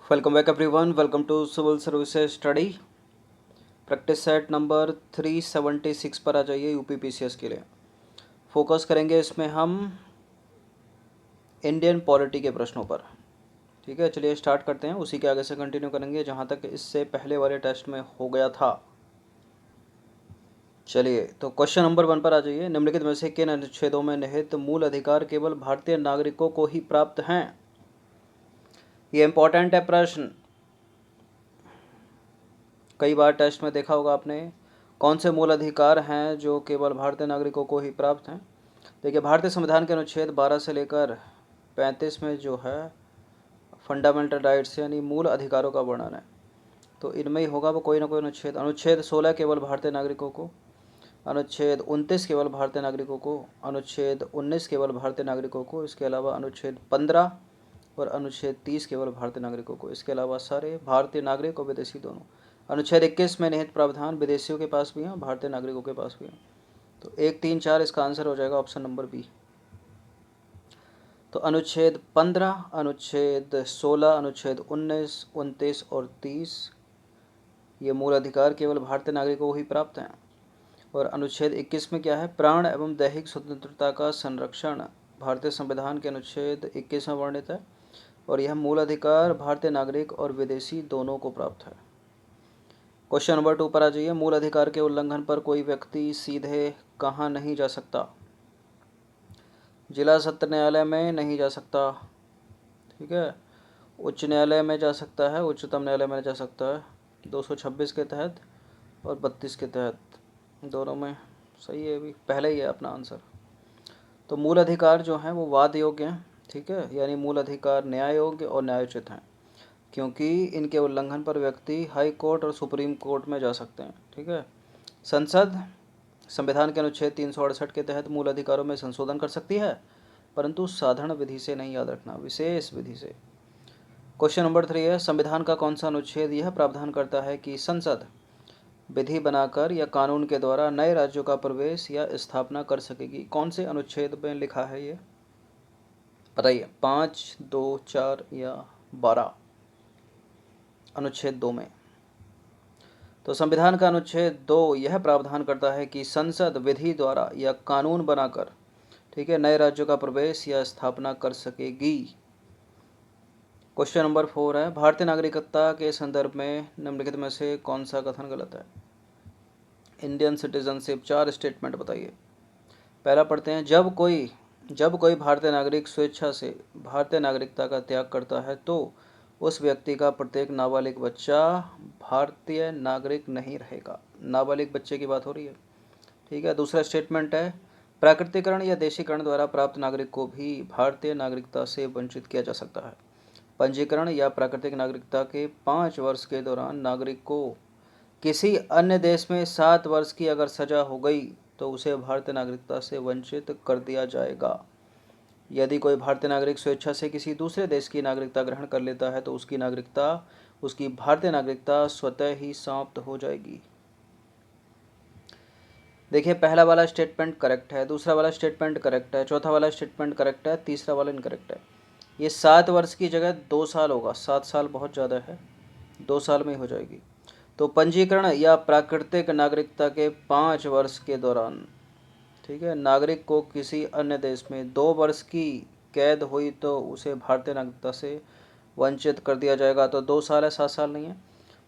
Welcome back everyone. Welcome to civil services study. Practice set number 376 पर आ जाइए। UPPCS के लिए फोकस करेंगे इसमें हम इंडियन पॉलिटी के प्रश्नों पर। ठीक है, चलिए स्टार्ट करते हैं। उसी के आगे से कंटिन्यू करेंगे जहाँ तक इससे पहले वाले टेस्ट में हो गया था। चलिए तो क्वेश्चन नंबर 1 पर आ जाइए। निम्नलिखित में से किन अनुच्छेदों में निहित मूल अधिकार केवल भारतीय नागरिकों को ही प्राप्त हैं? ये इंपॉर्टेंट है प्रश्न, कई बार टेस्ट में देखा होगा आपने। कौन से मूल अधिकार हैं जो केवल भारतीय नागरिकों को ही प्राप्त हैं? देखिए, भारतीय संविधान के अनुच्छेद 12 से लेकर 35 में जो है फंडामेंटल राइट्स यानी मूल अधिकारों का वर्णन है, तो इनमें ही होगा वो कोई ना कोई अनुच्छेद। अनुच्छेद 16 केवल भारतीय नागरिकों को, अनुच्छेद 29 केवल भारतीय नागरिकों को, अनुच्छेद 19 केवल भारतीय नागरिकों को, इसके अलावा अनुच्छेद 15 और अनुच्छेद 30 केवल भारतीय नागरिकों को। इसके अलावा सारे भारतीय नागरिक और विदेशी दोनों। अनुच्छेद 21 में निहित प्रावधान विदेशियों के पास भी हैं, भारतीय नागरिकों के पास भी हैं। तो 1, 3, 4 इसका आंसर हो जाएगा ऑप्शन नंबर बी। तो अनुच्छेद 15, अनुच्छेद 16, अनुच्छेद 19, 29 और 30 ये मूल अधिकार केवल भारतीय नागरिकों को ही प्राप्त हैं। और अनुच्छेद 21 में क्या है? प्राण एवं दैहिक स्वतंत्रता का संरक्षण भारतीय संविधान के अनुच्छेद 21 में वर्णित है, और यह मूल अधिकार भारतीय नागरिक और विदेशी दोनों को प्राप्त है। क्वेश्चन नंबर 2 पर आ जाइए। मूल अधिकार के उल्लंघन पर कोई व्यक्ति सीधे कहाँ नहीं जा सकता? जिला सत्र न्यायालय में नहीं जा सकता, ठीक है। उच्च न्यायालय में जा सकता है, उच्चतम न्यायालय में जा सकता है 226 के तहत और 32 के तहत, दोनों में सही है। अभी पहले ही है अपना आंसर। तो मूल अधिकार जो हैं वो वाद योग्य हैं, ठीक है, यानी मूल अधिकार न्याय योग्य और न्यायोचित हैं, क्योंकि इनके उल्लंघन पर व्यक्ति हाई कोर्ट और सुप्रीम कोर्ट में जा सकते हैं, ठीक है। संसद संविधान के अनुच्छेद 368 के तहत मूल अधिकारों में संशोधन कर सकती है, परंतु साधारण विधि से नहीं, याद रखना, विशेष विधि से। क्वेश्चन नंबर 3 है, संविधान का कौन सा अनुच्छेद यह प्रावधान करता है कि संसद विधि बनाकर या कानून के द्वारा नए राज्यों का प्रवेश या स्थापना कर सकेगी? कौन से अनुच्छेद में लिखा है ये बताइए? 5, 2, 4 या 12? अनुच्छेद 2 में। तो संविधान का अनुच्छेद 2 यह प्रावधान करता है कि संसद विधि द्वारा या कानून बनाकर, ठीक है, नए राज्यों का प्रवेश या स्थापना कर सकेगी। क्वेश्चन नंबर 4 है, भारतीय नागरिकता के संदर्भ में निम्नलिखित में से कौन सा कथन गलत है? इंडियन सिटीजनशिप, 4 स्टेटमेंट बताइए। पहला पढ़ते हैं, जब कोई भारतीय नागरिक स्वेच्छा से भारतीय नागरिकता का त्याग करता है तो उस व्यक्ति का प्रत्येक नाबालिग बच्चा भारतीय नागरिक नहीं रहेगा। नाबालिग बच्चे की बात हो रही है, ठीक है। दूसरा स्टेटमेंट है, प्राकृतिकरण या देशीकरण द्वारा प्राप्त नागरिक को भी भारतीय नागरिकता से वंचित किया जा सकता है। पंजीकरण या प्राकृतिक नागरिकता के 5 वर्ष के दौरान नागरिक को किसी अन्य देश में 7 वर्ष की अगर सजा हो गई तो उसे भारतीय नागरिकता से वंचित कर दिया जाएगा। यदि कोई भारतीय नागरिक स्वेच्छा से किसी दूसरे देश की नागरिकता ग्रहण कर लेता है तो उसकी भारतीय नागरिकता स्वतः ही समाप्त हो जाएगी। देखिए, पहला वाला स्टेटमेंट करेक्ट है, दूसरा वाला स्टेटमेंट करेक्ट है, चौथा वाला स्टेटमेंट करेक्ट है, तीसरा वाला इनकरेक्ट है। ये 7 वर्ष की जगह 2 साल होगा। 7 साल बहुत ज़्यादा है, 2 साल में हो जाएगी। तो पंजीकरण या प्राकृतिक नागरिकता के 5 वर्ष के दौरान, ठीक है, नागरिक को किसी अन्य देश में 2 वर्ष की कैद हुई तो उसे भारतीय नागरिकता से वंचित कर दिया जाएगा। तो 2 साल है, 7 साल नहीं है।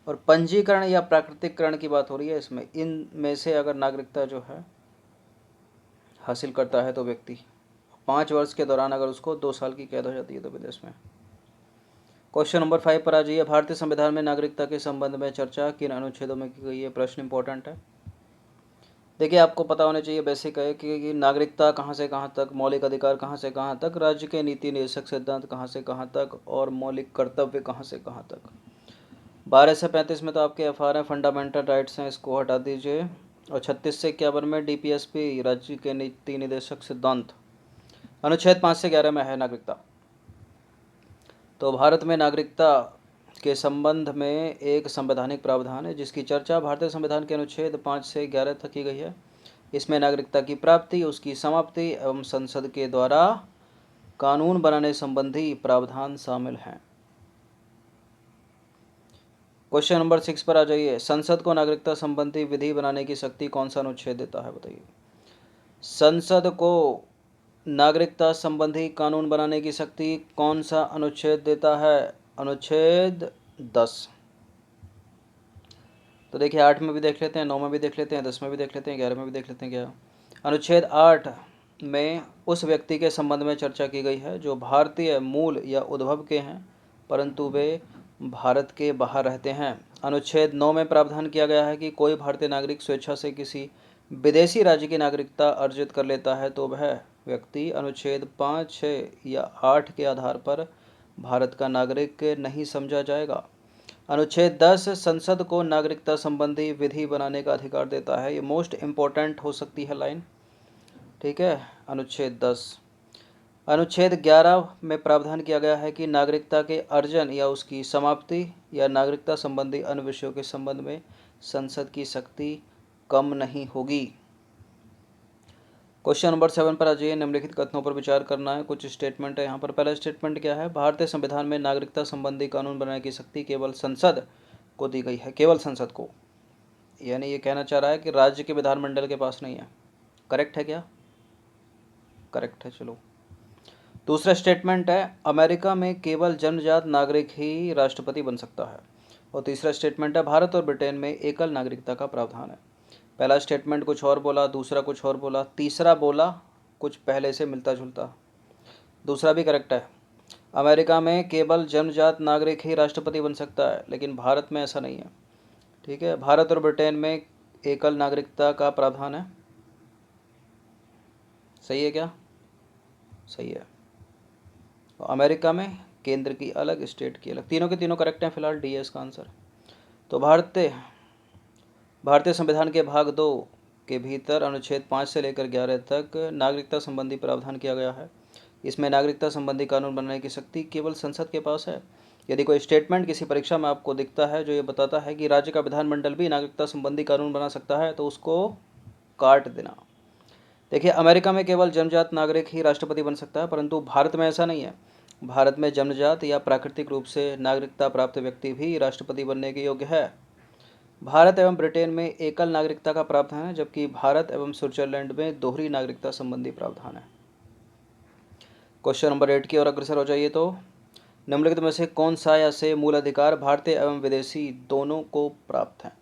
और पंजीकरण या प्राकृतिकरण की बात हो रही है इसमें, इन में से अगर नागरिकता जो है हासिल करता है तो व्यक्ति 5 वर्ष के दौरान अगर उसको 2 साल की कैद हो जाती है तो विदेश में। क्वेश्चन नंबर 5 पर आ जाइए। भारतीय संविधान में नागरिकता के संबंध में चर्चा किन अनुच्छेदों में की गई है? प्रश्न इंपॉर्टेंट है। देखिए, आपको पता होना चाहिए, बेसिक है कि नागरिकता कहाँ से कहाँ तक, मौलिक अधिकार कहाँ से कहाँ तक, राज्य के नीति निर्देशक सिद्धांत कहाँ से कहाँ तक, और मौलिक कर्तव्य कहाँ से कहाँ तक। 12 से 35 में तो आपके एफआर है, फंडामेंटल राइट्स हैं, इसको हटा दीजिए। और 36 से 51 में डीपीएसपी, राज्य के नीति निर्देशक सिद्धांत। अनुच्छेद 5 से 11 में है नागरिकता। तो भारत में नागरिकता के संबंध में एक संवैधानिक प्रावधान है जिसकी चर्चा भारतीय संविधान के अनुच्छेद 5 से 11 तक की गई है। इसमें नागरिकता की प्राप्ति, उसकी समाप्ति एवं संसद के द्वारा कानून बनाने संबंधी प्रावधान शामिल हैं। क्वेश्चन नंबर 6 पर आ जाइए। संसद को नागरिकता संबंधी विधि बनाने की शक्ति कौन सा अनुच्छेद देता है, बताइए। संसद को नागरिकता संबंधी कानून बनाने की शक्ति कौन सा अनुच्छेद देता है? अनुच्छेद 10। तो देखिए 8 में भी देख लेते हैं, 9 में भी देख लेते हैं, 10 में भी देख लेते हैं, 11 में भी देख लेते हैं। क्या अनुच्छेद 8 में उस व्यक्ति के संबंध में चर्चा की गई है जो भारतीय मूल या उद्भव के हैं परंतु वे भारत के बाहर रहते हैं। अनुच्छेद 9 में प्रावधान किया गया है कि कोई भारतीय नागरिक स्वेच्छा से किसी विदेशी राज्य की नागरिकता अर्जित कर लेता है तो वह व्यक्ति अनुच्छेद 5, 6 या 8 के आधार पर भारत का नागरिक नहीं समझा जाएगा। अनुच्छेद 10 संसद को नागरिकता संबंधी विधि बनाने का अधिकार देता है। ये मोस्ट इम्पोर्टेंट हो सकती है लाइन, ठीक है। अनुच्छेद 10। अनुच्छेद 11 में प्रावधान किया गया है कि नागरिकता के अर्जन या उसकी समाप्ति या नागरिकता संबंधी अन्य विषयों के संबंध में संसद की शक्ति कम नहीं होगी। क्वेश्चन नंबर 7 पर आ जाइए। निम्नलिखित कथनों पर विचार करना है। कुछ स्टेटमेंट है यहाँ पर। पहला स्टेटमेंट क्या है? भारतीय संविधान में नागरिकता संबंधी कानून बनाने की शक्ति केवल संसद को दी गई है, केवल संसद को। यानी ये कहना चाह रहा है कि राज्य के विधानमंडल के पास नहीं है। करेक्ट है क्या? करेक्ट है। चलो, दूसरा स्टेटमेंट है अमेरिका में केवल जन्मजात नागरिक ही राष्ट्रपति बन सकता है। और तीसरा स्टेटमेंट है भारत और ब्रिटेन में एकल नागरिकता का प्रावधान है। पहला स्टेटमेंट कुछ और बोला, दूसरा कुछ और बोला, तीसरा बोला कुछ पहले से मिलता जुलता। दूसरा भी करेक्ट है, अमेरिका में केवल जन्मजात नागरिक ही राष्ट्रपति बन सकता है, लेकिन भारत में ऐसा नहीं है, ठीक है। भारत और ब्रिटेन में एकल नागरिकता का प्रावधान है। सही है क्या? सही है। अमेरिका में केंद्र की अलग, स्टेट की अलग। तीनों के तीनों करेक्ट हैं। फिलहाल डी है इसका आंसर। तो भारतीय संविधान के भाग 2 के भीतर अनुच्छेद 5 से लेकर 11 तक नागरिकता संबंधी प्रावधान किया गया है। इसमें नागरिकता संबंधी कानून बनाने की शक्ति केवल संसद के पास है। यदि कोई स्टेटमेंट किसी परीक्षा में आपको दिखता है जो ये बताता है कि राज्य का विधानमंडल भी नागरिकता संबंधी कानून बना सकता है तो उसको काट देना। देखिए, अमेरिका में केवल जन्मजात नागरिक ही राष्ट्रपति बन सकता है, परंतु भारत में ऐसा नहीं है। भारत में जन्मजात या प्राकृतिक रूप से नागरिकता प्राप्त व्यक्ति भी राष्ट्रपति बनने के योग्य है। भारत एवं ब्रिटेन में एकल नागरिकता का प्रावधान है, जबकि भारत एवं स्विट्जरलैंड में दोहरी नागरिकता संबंधी प्रावधान है। क्वेश्चन नंबर 8 की ओर अग्रसर हो जाइए। तो निम्नलिखित में से कौन सा या से मूल अधिकार भारतीय एवं विदेशी दोनों को प्राप्त है?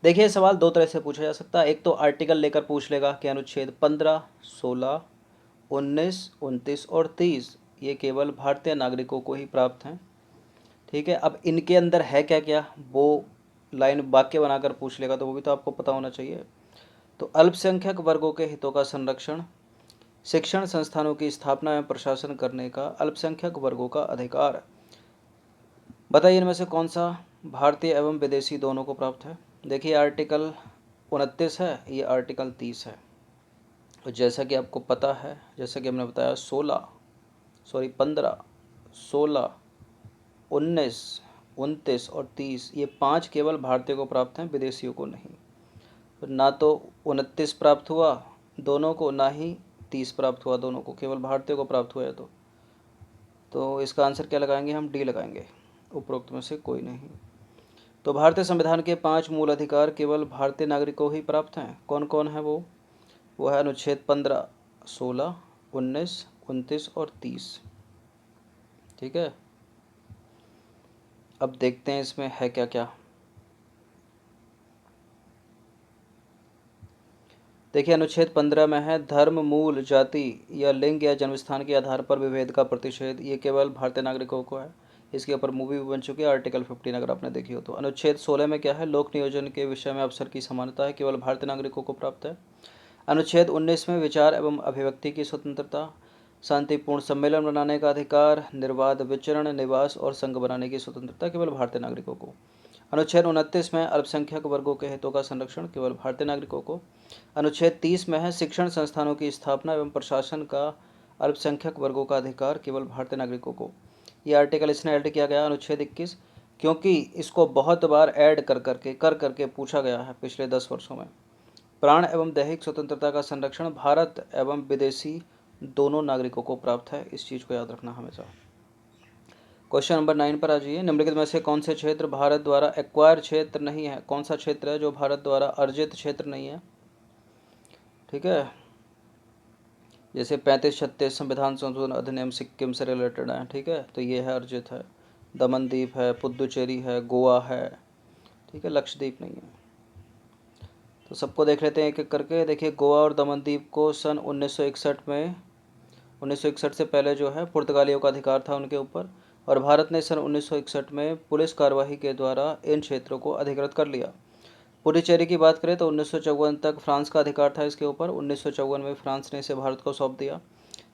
देखिए, सवाल दो तरह से पूछा जा सकता है। एक तो आर्टिकल लेकर पूछ लेगा कि अनुच्छेद 15, 16, 19, 29 और 30 ये केवल भारतीय नागरिकों को ही प्राप्त हैं, ठीक है। अब इनके अंदर है क्या क्या, वो लाइन वाक्य बनाकर पूछ लेगा तो वो भी तो आपको पता होना चाहिए। तो अल्पसंख्यक वर्गों के हितों का संरक्षण, शिक्षण संस्थानों की स्थापना एवं प्रशासन करने का अल्पसंख्यक वर्गों का अधिकार। बताइए इनमें से कौन सा भारतीय एवं विदेशी दोनों को प्राप्त है? देखिए, आर्टिकल 29 है, ये आर्टिकल 30 है। और जैसा कि आपको पता है, जैसा कि हमने बताया 15, 16, 19, 29 और 30 ये 5 केवल भारतीय को प्राप्त हैं, विदेशियों को नहीं। तो ना तो 29 प्राप्त हुआ दोनों को, ना ही 30 प्राप्त हुआ दोनों को, केवल भारतीय को प्राप्त हुआ है। तो इसका आंसर क्या लगाएंगे हम? डी लगाएंगे, उपरोक्त में से कोई नहीं। तो भारतीय संविधान के 5 मूल अधिकार केवल भारतीय नागरिकों ही प्राप्त हैं। कौन कौन है वो? वो है अनुच्छेद 15, 16, 19, 29 और 30, ठीक है। अब देखते हैं इसमें है क्या क्या। देखिए, अनुच्छेद 15 में है धर्म, मूल, जाति या लिंग या जन्मस्थान के आधार पर विभेद का प्रतिषेध। ये केवल भारतीय नागरिकों को है। इसके ऊपर मूवी भी बन चुकी है, आर्टिकल 15 अगर आपने देखी हो तो। अनुच्छेद 16 में क्या है? लोक नियोजन के विषय में अवसर की समानता है, केवल भारतीय नागरिकों को प्राप्त है। अनुच्छेद 19 में विचार एवं अभिव्यक्ति की स्वतंत्रता, शांतिपूर्ण सम्मेलन बनाने का अधिकार, निर्बाध विचरण, निवास और संघ बनाने की स्वतंत्रता केवल भारतीय नागरिकों को। अनुच्छेद 29 में अल्पसंख्यक वर्गों के हितों का संरक्षण, केवल भारतीय नागरिकों को। अनुच्छेद 30 में है शिक्षण संस्थानों की स्थापना एवं प्रशासन का अल्पसंख्यक वर्गों का अधिकार, केवल भारतीय नागरिकों को। ये आर्टिकल इसने ऐड किया गया अनुच्छेद 21, क्योंकि इसको बहुत बार ऐड कर करके पूछा गया है पिछले 10 वर्षों में। प्राण एवं दैहिक स्वतंत्रता का संरक्षण भारत एवं विदेशी दोनों नागरिकों को प्राप्त है। इस चीज़ को याद रखना हमेशा। क्वेश्चन नंबर 9 पर आ जाइए। निम्नलिखित में से कौन से क्षेत्र भारत द्वारा एक्वायर क्षेत्र नहीं है? कौन सा क्षेत्र है जो भारत द्वारा अर्जित क्षेत्र नहीं है? ठीक है, जैसे 35-36 संविधान संशोधन अधिनियम सिक्किम से रिलेटेड है। ठीक है, तो ये है अर्जित है। दमन द्वीप है, पुदुचेरी है, गोवा है। ठीक है, लक्षद्वीप नहीं है। तो सबको देख लेते हैं एक एक करके। देखिए, गोवा और दमन द्वीप को सन 1961 से पहले जो है पुर्तगालियों का अधिकार था उनके ऊपर, और भारत ने सन 1961 में पुलिस कार्यवाही के द्वारा इन क्षेत्रों को अधिकृत कर लिया। पुडुचेरी की बात करें तो 1954 तक फ्रांस का अधिकार था इसके ऊपर। 1954 में फ्रांस ने इसे भारत को सौंप दिया।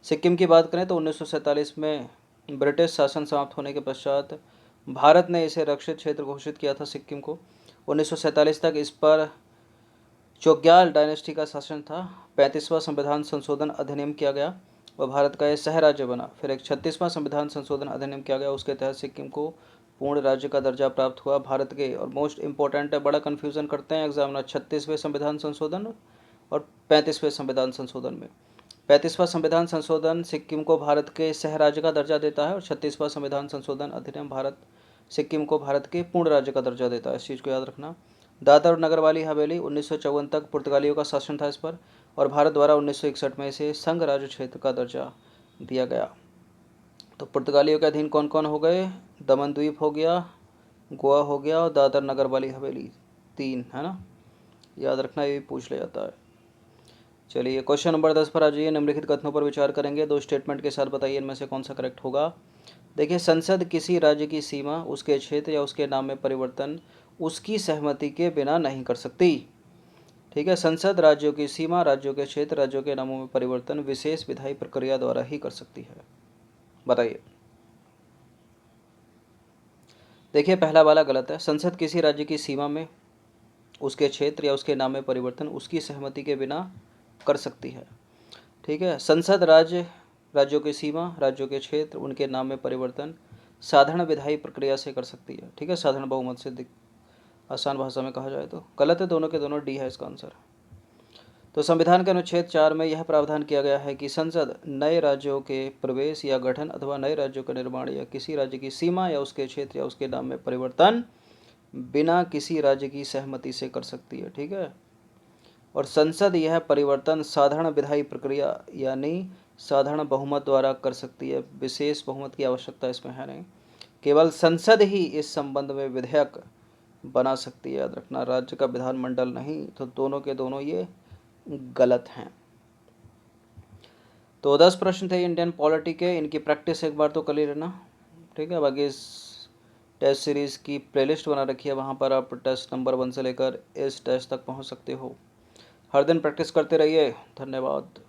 सिक्किम की बात करें तो 1947 में ब्रिटिश शासन समाप्त होने के पश्चात भारत ने इसे रक्षित क्षेत्र घोषित किया था सिक्किम को। 1947 तक इस पर चोग्याल डायनेस्टी का शासन था। 35वां संविधान संशोधन अधिनियम किया गया और भारत का यह सह राज्य बना। फिर एक 36वां संविधान संशोधन अधिनियम किया गया, उसके तहत सिक्किम को पूर्ण राज्य का दर्जा प्राप्त हुआ भारत के। और मोस्ट इंपॉर्टेंट है, बड़ा कन्फ्यूज़न करते हैं एग्जामिनर 36वें संविधान संशोधन और 35वें संविधान संशोधन में। 35वां संविधान संशोधन सिक्किम को भारत के सह राज्य का दर्जा देता है और 36वां संविधान संशोधन अधिनियम सिक्किम को भारत के पूर्ण राज्य का दर्जा देता है। इस चीज़ को याद रखना। दादर और नगर वाली हवेली 1954 तक पुर्तगालियों का शासन था इस पर, और भारत द्वारा 1961 में इसे संघ राज्य क्षेत्र का दर्जा दिया गया। तो पुर्तगालियों के अधीन कौन कौन हो गए? दमन द्वीप हो गया, गोवा हो गया और दादर नगर वाली हवेली, 3 है ना, याद रखना, ये भी पूछ लिया जाता है। चलिए क्वेश्चन नंबर 10 पर आ जाइए। निम्नलिखित कथनों पर विचार करेंगे, 2 स्टेटमेंट के साथ बताइए इनमें से कौन सा करेक्ट होगा। देखिए, संसद किसी राज्य की सीमा, उसके क्षेत्र या उसके नाम में परिवर्तन उसकी सहमति के बिना नहीं कर सकती। ठीक है, संसद राज्यों की सीमा, राज्यों के क्षेत्र, राज्यों के नामों में परिवर्तन विशेष विधायी प्रक्रिया द्वारा ही कर सकती है। बताइए। देखिए, पहला वाला गलत है। संसद किसी राज्य की सीमा में, उसके क्षेत्र या उसके नाम में परिवर्तन उसकी सहमति के बिना कर सकती है। ठीक है, संसद राज्यों की सीमा, राज्यों के क्षेत्र, उनके नाम में परिवर्तन साधारण विधायी प्रक्रिया से कर सकती है। ठीक है, साधारण बहुमत से, आसान भाषा में कहा जाए तो। गलत है दोनों के दोनों, डी है इसका आंसर। तो संविधान के अनुच्छेद 4 में यह प्रावधान किया गया है कि संसद नए राज्यों के प्रवेश या गठन अथवा नए राज्यों का निर्माण या किसी राज्य की सीमा या उसके क्षेत्र या उसके नाम में परिवर्तन बिना किसी राज्य की सहमति से कर सकती है। ठीक है, और संसद यह परिवर्तन साधारण विधायी प्रक्रिया यानी साधारण बहुमत द्वारा कर सकती है। विशेष बहुमत की आवश्यकता इसमें है नहीं, केवल संसद ही इस संबंध में विधेयक बना सकती है, याद रखना, राज्य का विधानमंडल नहीं। तो दोनों के दोनों ये गलत हैं। तो 10 प्रश्न थे इंडियन पॉलिटी के, इनकी प्रैक्टिस एक बार तो कर ही लेना। ठीक है, बाकी इस टेस्ट सीरीज़ की प्लेलिस्ट बना रखी है, वहाँ पर आप टेस्ट नंबर 1 से लेकर इस टेस्ट तक पहुँच सकते हो। हर दिन प्रैक्टिस करते रहिए। धन्यवाद।